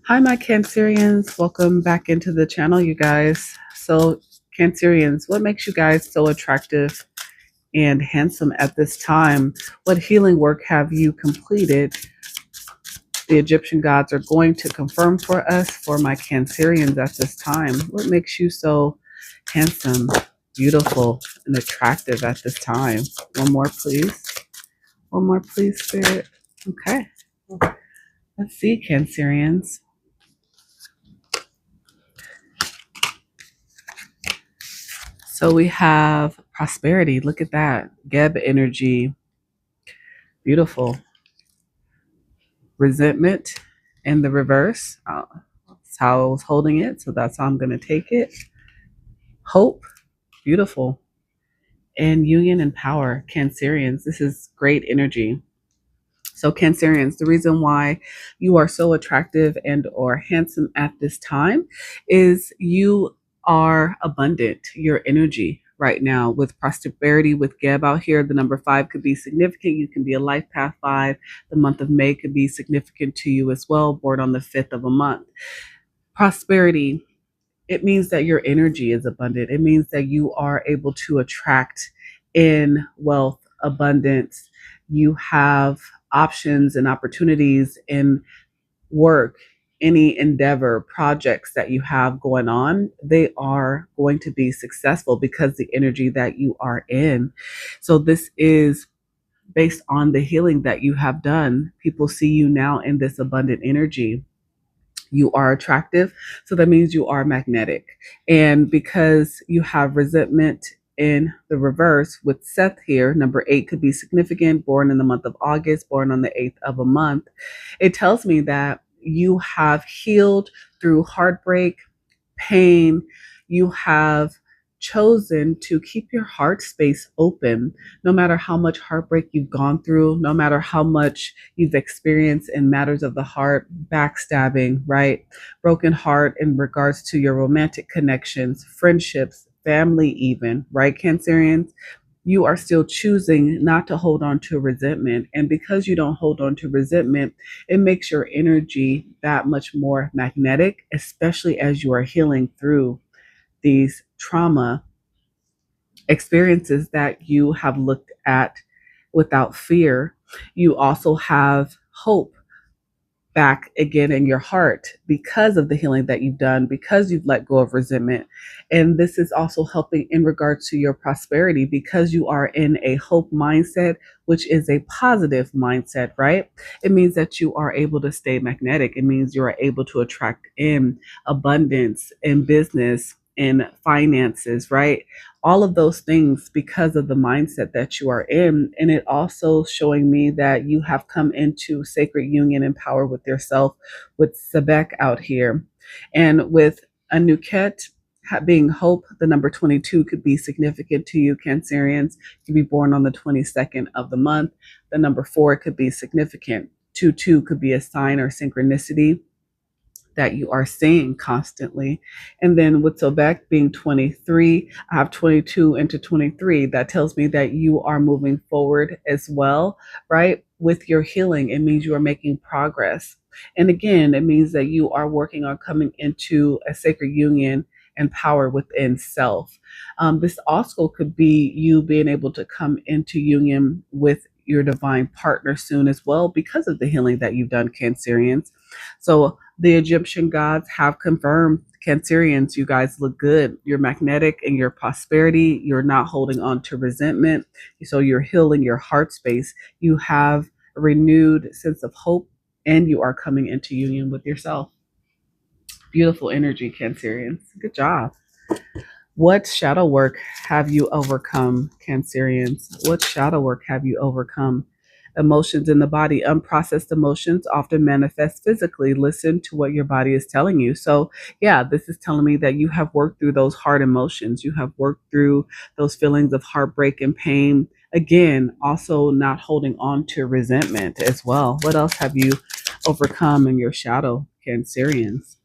Hi, my Cancerians. Welcome back into the channel, you guys. So, Cancerians, what makes you guys so attractive and handsome at this time? What healing work have you completed? The Egyptian gods are going to confirm for us, for my Cancerians at this time. What makes you so handsome, beautiful, and attractive at this time? One more, please. One more, please, Spirit. Okay. Let's see, Cancerians. So we have prosperity. Look at that. Geb energy. Beautiful. Resentment in the reverse. That's how I was holding it. So that's how I'm going to take it. Hope. Beautiful. And union and power. Cancerians. This is great energy. So Cancerians, the reason why you are so attractive and or handsome at this time is you are abundant. Your energy right now with prosperity, with Geb out here, the number 5 could be significant. You can be a life path 5. The month of May could be significant to you as well, born on the 5th of a month. Prosperity, it means that your energy is abundant. It means that you are able to attract in wealth, abundance. You have options and opportunities in work, any endeavor, projects that you have going on, they are going to be successful because the energy that you are in. So this is based on the healing that you have done. People see you now in this abundant energy. You are attractive, so that means you are magnetic. And because you have resentment in the reverse with Seth here, number 8 could be significant, born in the month of August, born on the 8th of a month. It tells me that you have healed through heartbreak, pain. You have chosen to keep your heart space open, no matter how much heartbreak you've gone through, no matter how much you've experienced in matters of the heart, backstabbing, right? Broken heart in regards to your romantic connections, friendships, family, even, right, Cancerians? You are still choosing not to hold on to resentment. And because you don't hold on to resentment, it makes your energy that much more magnetic, especially as you are healing through these trauma experiences that you have looked at without fear. You also have hope back again in your heart because of the healing that you've done, because you've let go of resentment. And this is also helping in regards to your prosperity because you are in a hope mindset, which is a positive mindset, right? It means that you are able to stay magnetic. It means you are able to attract in abundance in business, in finances, right? All of those things because of the mindset that you are in. And it also showing me that you have come into sacred union and power with yourself, with Sebek out here. And with Anuket being hope, the number 22 could be significant to you, Cancerians. You could be born on the 22nd of the month. The number 4 could be significant. 2 could be a sign or synchronicity that you are seeing constantly. And then with Sobek being 23, I have 22 into 23. That tells me that you are moving forward as well, right? With your healing, it means you are making progress. And again, it means that you are working on coming into a sacred union and power within self. This also could be you being able to come into union with your divine partner soon as well because of the healing that you've done, Cancerians. So the Egyptian gods have confirmed, Cancerians, you guys look good. You're magnetic in your prosperity. You're not holding on to resentment. So you're healing your heart space. You have a renewed sense of hope and you are coming into union with yourself. Beautiful energy, Cancerians. Good job. What shadow work have you overcome, Cancerians? What shadow work have you overcome? Emotions in the body, unprocessed emotions often manifest physically. Listen to what your body is telling you. So, yeah, this is telling me that you have worked through those hard emotions. You have worked through those feelings of heartbreak and pain. Again, also not holding on to resentment as well. What else have you overcome in your shadow, Cancerians?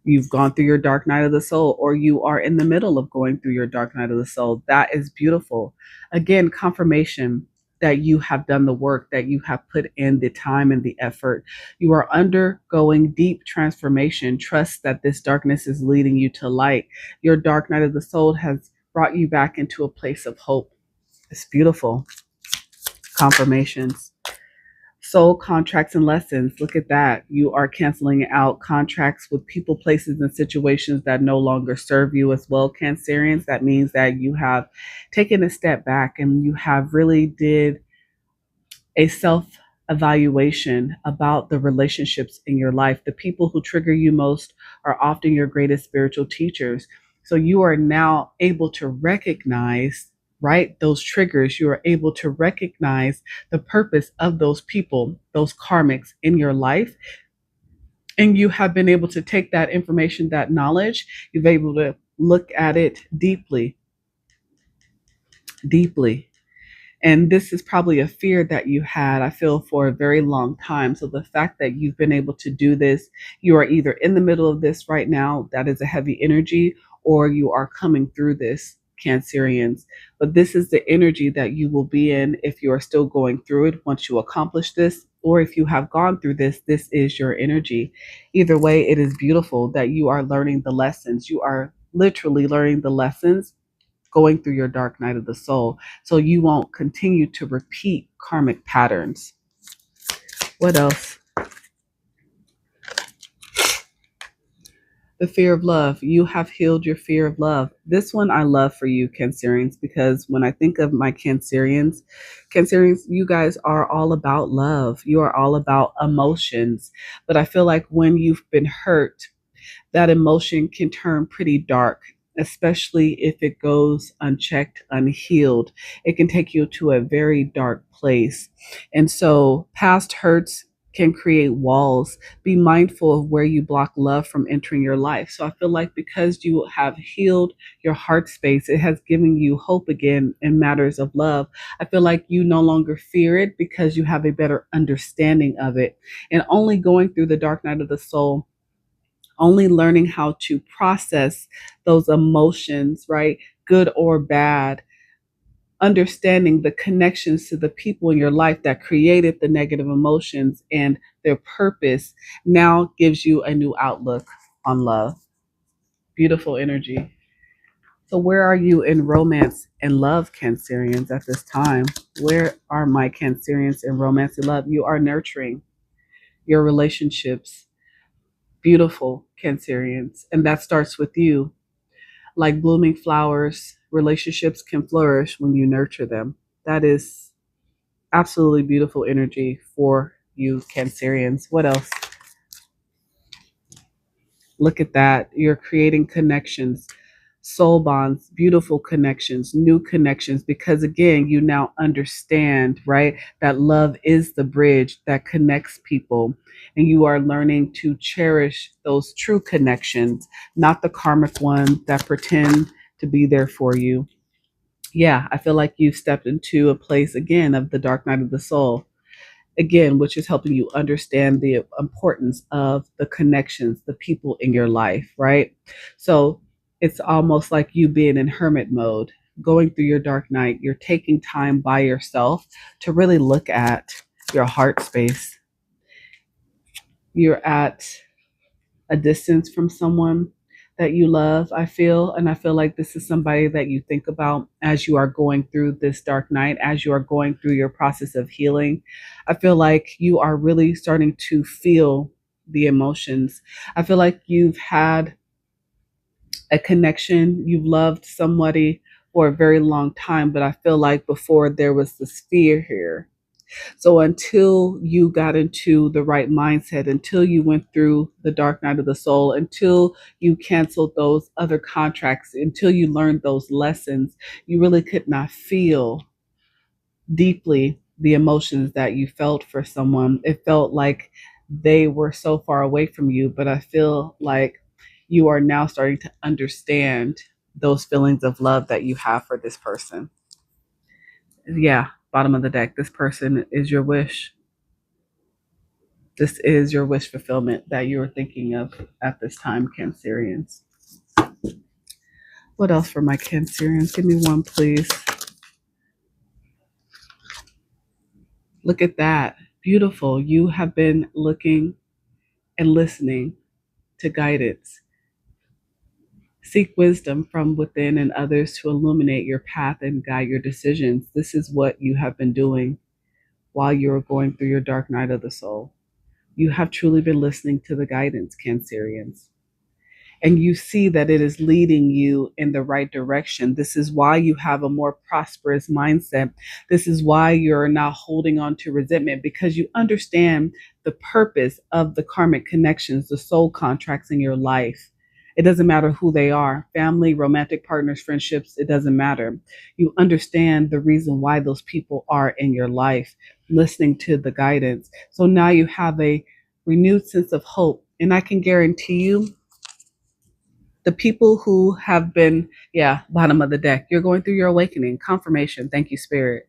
You've gone through your dark night of the soul, or you are in the middle of going through your dark night of the soul. That is beautiful. Again, confirmation. that you have done the work, that you have put in the time and the effort. You are undergoing deep transformation. Trust that this darkness is leading you to light. Your dark night of the soul has brought you back into a place of hope. It's beautiful. Confirmations. Soul contracts and lessons. Look at that. You are canceling out contracts with people, places, and situations that no longer serve you as well, Cancerians. That means that you have taken a step back and you have really did a self evaluation about the relationships in your life. The people who trigger you most are often your greatest spiritual teachers. So you are now able to recognize, right, those triggers. You are able to recognize the purpose of those people, those karmics in your life. And you have been able to take that information, that knowledge, you've been able to look at it deeply, deeply. And this is probably a fear that you had, I feel, for a very long time. So the fact that you've been able to do this, you are either in the middle of this right now, that is a heavy energy, or you are coming through this, Cancerians. But this is the energy that you will be in if you are still going through it once you accomplish this, or if you have gone through this, this is your energy. Either way, it is beautiful that you are learning the lessons. You are literally learning the lessons going through your dark night of the soul, so you won't continue to repeat karmic patterns. What else? The fear of love. You have healed your fear of love. This one I love for you, Cancerians, because when I think of my Cancerians, you guys are all about love. You are all about emotions. But I feel like when you've been hurt, that emotion can turn pretty dark, especially if it goes unchecked, unhealed. It can take you to a very dark place. And so past hurts can create walls. Be mindful of where you block love from entering your life. So I feel like because you have healed your heart space, it has given you hope again in matters of love. I feel like you no longer fear it because you have a better understanding of it. And only going through the dark night of the soul, only learning how to process those emotions, right? Good or bad, understanding the connections to the people in your life that created the negative emotions and their purpose now gives you a new outlook on love. Beautiful energy. So, where are you in romance and love, Cancerians, at this time? Where are my Cancerians in romance and love? You are nurturing your relationships. Beautiful, Cancerians. And that starts with you. Like blooming flowers, relationships can flourish when you nurture them. That is absolutely beautiful energy for you, Cancerians. What else? Look at that. You're creating connections, soul bonds, beautiful connections, new connections, because again, you now understand, right, that love is the bridge that connects people. And you are learning to cherish those true connections, not the karmic ones that pretend to be there for you. Yeah, I feel like you've stepped into a place again of the dark night of the soul, again, which is helping you understand the importance of the connections, the people in your life, right? So it's almost like you being in hermit mode, going through your dark night. You're taking time by yourself to really look at your heart space. You're at a distance from someone that you love, I feel. And I feel like this is somebody that you think about as you are going through this dark night, as you are going through your process of healing. I feel like you are really starting to feel the emotions. I feel like you've had a connection, you've loved somebody for a very long time, but I feel like before there was this fear here. So until you got into the right mindset, until you went through the dark night of the soul, until you canceled those other contracts, until you learned those lessons, you really could not feel deeply the emotions that you felt for someone. It felt like they were so far away from you, but I feel like you are now starting to understand those feelings of love that you have for this person. Yeah, bottom of the deck, this person is your wish. This is your wish fulfillment that you are thinking of at this time, Cancerians. What else for my Cancerians? Give me one, please. Look at that. Beautiful. You have been looking and listening to guidance. Seek wisdom from within and others to illuminate your path and guide your decisions. This is what you have been doing while you were going through your dark night of the soul. You have truly been listening to the guidance, Cancerians, and you see that it is leading you in the right direction. This is why you have a more prosperous mindset. This is why you're not holding on to resentment, because you understand the purpose of the karmic connections, the soul contracts in your life. It doesn't matter who they are, family, romantic partners, friendships, it doesn't matter. You understand the reason why those people are in your life, listening to the guidance. So now you have a renewed sense of hope. And I can guarantee you, the people who have been, yeah, bottom of the deck, you're going through your awakening, confirmation. Thank you, Spirit.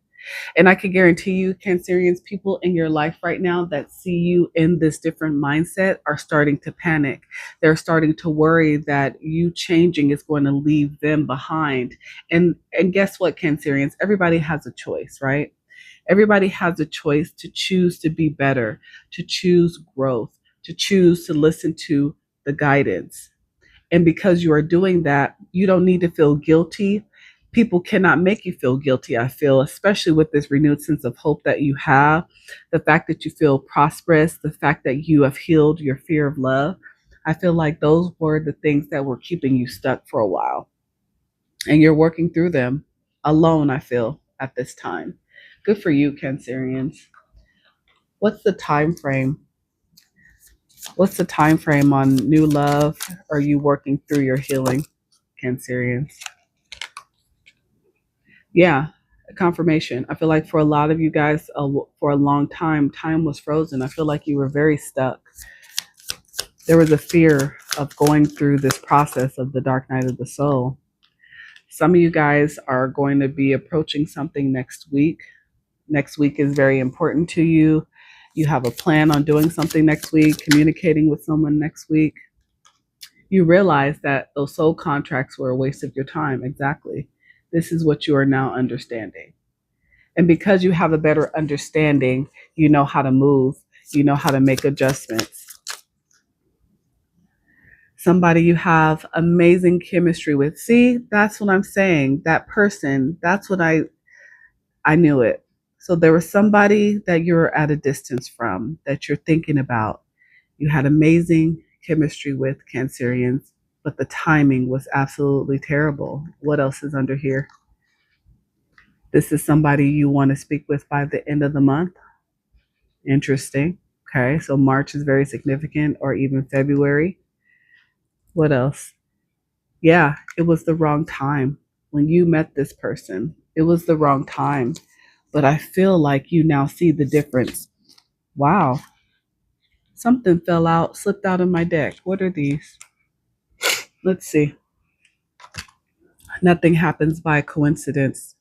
And I can guarantee you, Cancerians, people in your life right now that see you in this different mindset are starting to panic. They're starting to worry that you changing is going to leave them behind. And guess what, Cancerians? Everybody has a choice, right? Everybody has a choice to choose to be better, to choose growth, to choose to listen to the guidance. And because you are doing that, you don't need to feel guilty. People cannot make you feel guilty, I feel, especially with this renewed sense of hope that you have, the fact that you feel prosperous, the fact that you have healed your fear of love. I feel like those were the things that were keeping you stuck for a while. And you're working through them alone, I feel, at this time. Good for you, Cancerians. What's the time frame? What's the time frame on new love? Are you working through your healing, Cancerians? Yeah, confirmation. I feel like for a lot of you guys, for a long time, time was frozen. I feel like you were very stuck. There was a fear of going through this process of the dark night of the soul. Some of you guys are going to be approaching something next week. Next week is very important to you. You have a plan on doing something next week, communicating with someone next week. You realize that those soul contracts were a waste of your time. Exactly. This is what you are now understanding. And because you have a better understanding, you know how to move, you know how to make adjustments. Somebody you have amazing chemistry with. See, that's what I'm saying. That person, that's what I knew it. So there was somebody that you're at a distance from that you're thinking about. You had amazing chemistry with, Cancerians, but the timing was absolutely terrible. What else is under here? This is somebody you want to speak with by the end of the month. Interesting. Okay, so March is very significant, or even February. What else? Yeah, it was the wrong time when you met this person. It was the wrong time, but I feel like you now see the difference. Wow, something fell out, slipped out of my deck. What are these? Let's see. Nothing happens by coincidence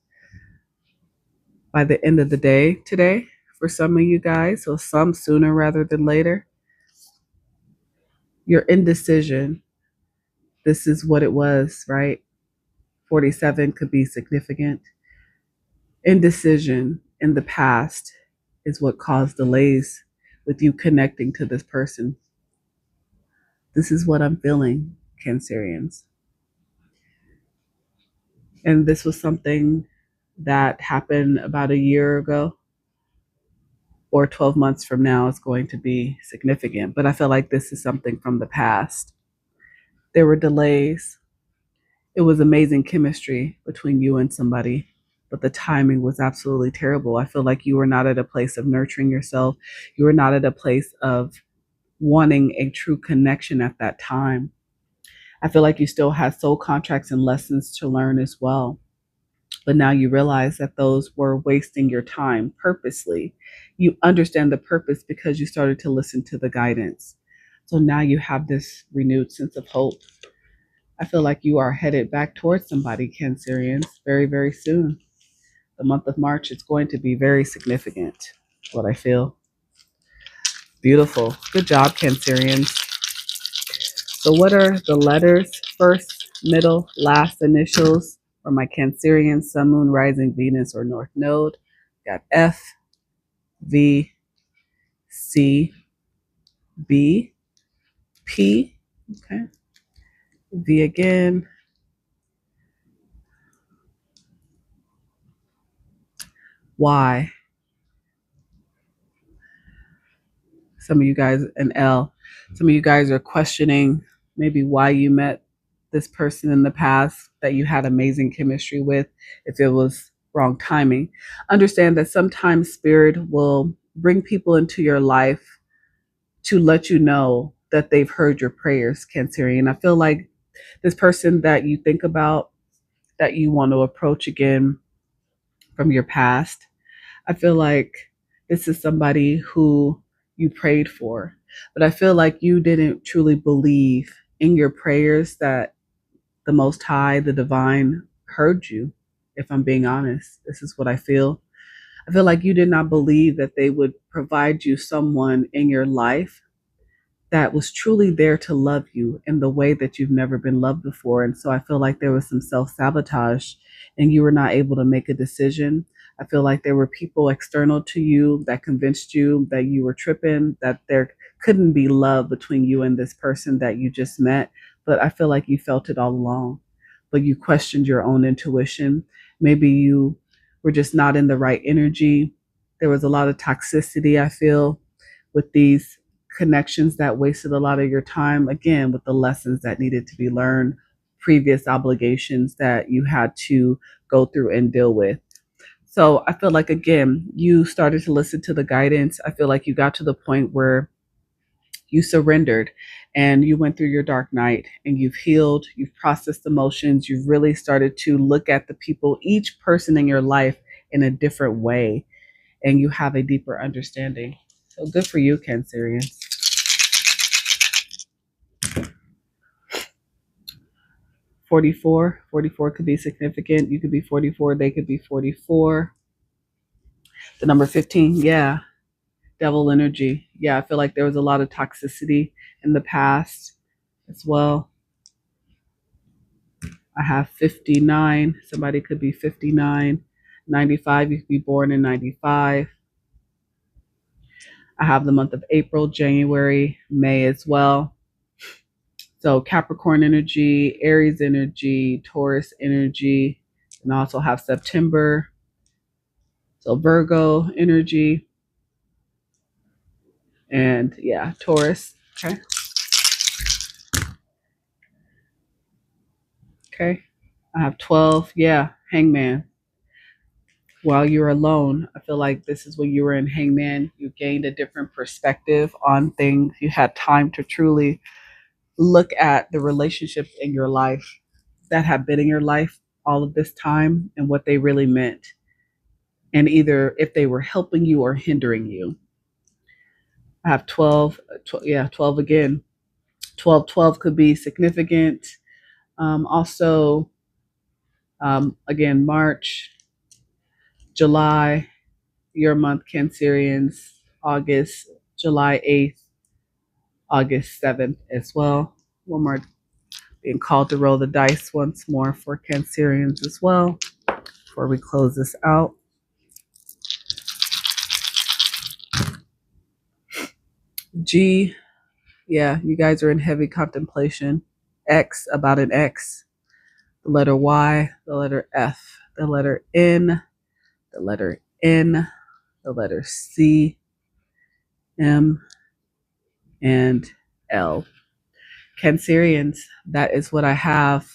by the end of the day today for some of you guys, so some sooner rather than later. Your indecision. This is what it was, right? 47 could be significant. Indecision in the past is what caused delays with you connecting to this person. This is what I'm feeling, Cancerians. And this was something that happened about a year ago, or 12 months from now is going to be significant. But I feel like this is something from the past. There were delays. It was amazing chemistry between you and somebody, but the timing was absolutely terrible. I feel like you were not at a place of nurturing yourself. You were not at a place of wanting a true connection at that time. I feel like you still had soul contracts and lessons to learn as well. But now you realize that those were wasting your time purposely. You understand the purpose because you started to listen to the guidance. So now you have this renewed sense of hope. I feel like you are headed back towards somebody, Cancerians, very, very soon. The month of March is going to be very significant, what I feel. Beautiful. Good job, Cancerians. So what are the letters? First, middle, last initials for my Cancerian, Sun, Moon, Rising, Venus, or North Node. Got F, V, C, B, P. Okay. V again. Y. Some of you guys, and L. Some of you guys are questioning maybe why you met this person in the past that you had amazing chemistry with, if it was wrong timing. Understand that sometimes spirit will bring people into your life to let you know that they've heard your prayers, Cancerian. I feel like this person that you think about, that you want to approach again from your past, I feel like this is somebody who you prayed for, but I feel like you didn't truly believe in your prayers that the Most High, the Divine, heard you. If I'm being honest, this is what I feel. I feel like you did not believe that they would provide you someone in your life that was truly there to love you in the way that you've never been loved before. And so I feel like there was some self sabotage and you were not able to make a decision. I feel like there were people external to you that convinced you that you were tripping, that there couldn't be love between you and this person that you just met. But I feel like you felt it all along, but you questioned your own intuition. Maybe you were just not in the right energy. There was a lot of toxicity, I feel, with these connections that wasted a lot of your time, again, with the lessons that needed to be learned, previous obligations that you had to go through and deal with. So I feel like, again, you started to listen to the guidance. I feel like you got to the point where you surrendered and you went through your dark night and you've healed, you've processed emotions, you've really started to look at the people, each person in your life, in a different way, and you have a deeper understanding. So good for you, Cancerian. 44. 44 could be significant. You could be 44. They could be 44. The number 15. Yeah. Devil energy. Yeah. I feel like there was a lot of toxicity in the past as well. I have 59. Somebody could be 59. 95. You could be born in 95. I have the month of April, January, May as well. So Capricorn energy, Aries energy, Taurus energy, and I also have September. So Virgo energy, and yeah, Taurus. Okay. Okay. I have 12. Yeah, Hangman. While you're alone, I feel like this is when you were in Hangman. You gained a different perspective on things. You had time to truly look at the relationships in your life that have been in your life all of this time and what they really meant. And either if they were helping you or hindering you. I have 12. 12 again. 12. 12 could be significant. Also, again, March, July, your month, Cancerians, August, July 8th, August 7th as well. One more, being called to roll the dice once more for Cancerians as well before we close this out. G, yeah, you guys are in heavy contemplation. X, about an X. The letter Y, the letter F, the letter N, the letter N, the letter C, M, and L. Cancerians, that is what I have.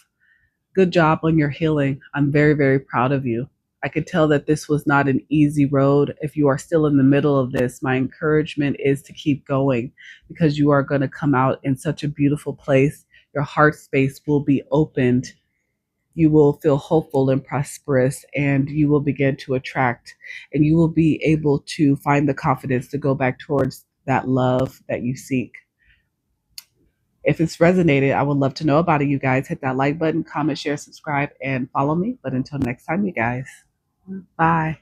Good job on your healing. I'm very, very proud of you. I could tell that this was not an easy road. If you are still in the middle of this, my encouragement is to keep going because you are going to come out in such a beautiful place. Your heart space will be opened. You will feel hopeful and prosperous, and you will begin to attract, and you will be able to find the confidence to go back towards that love that you seek. If it's resonated, I would love to know about it, you guys. Hit that like button, comment, share, subscribe, and follow me. But until next time, you guys, bye.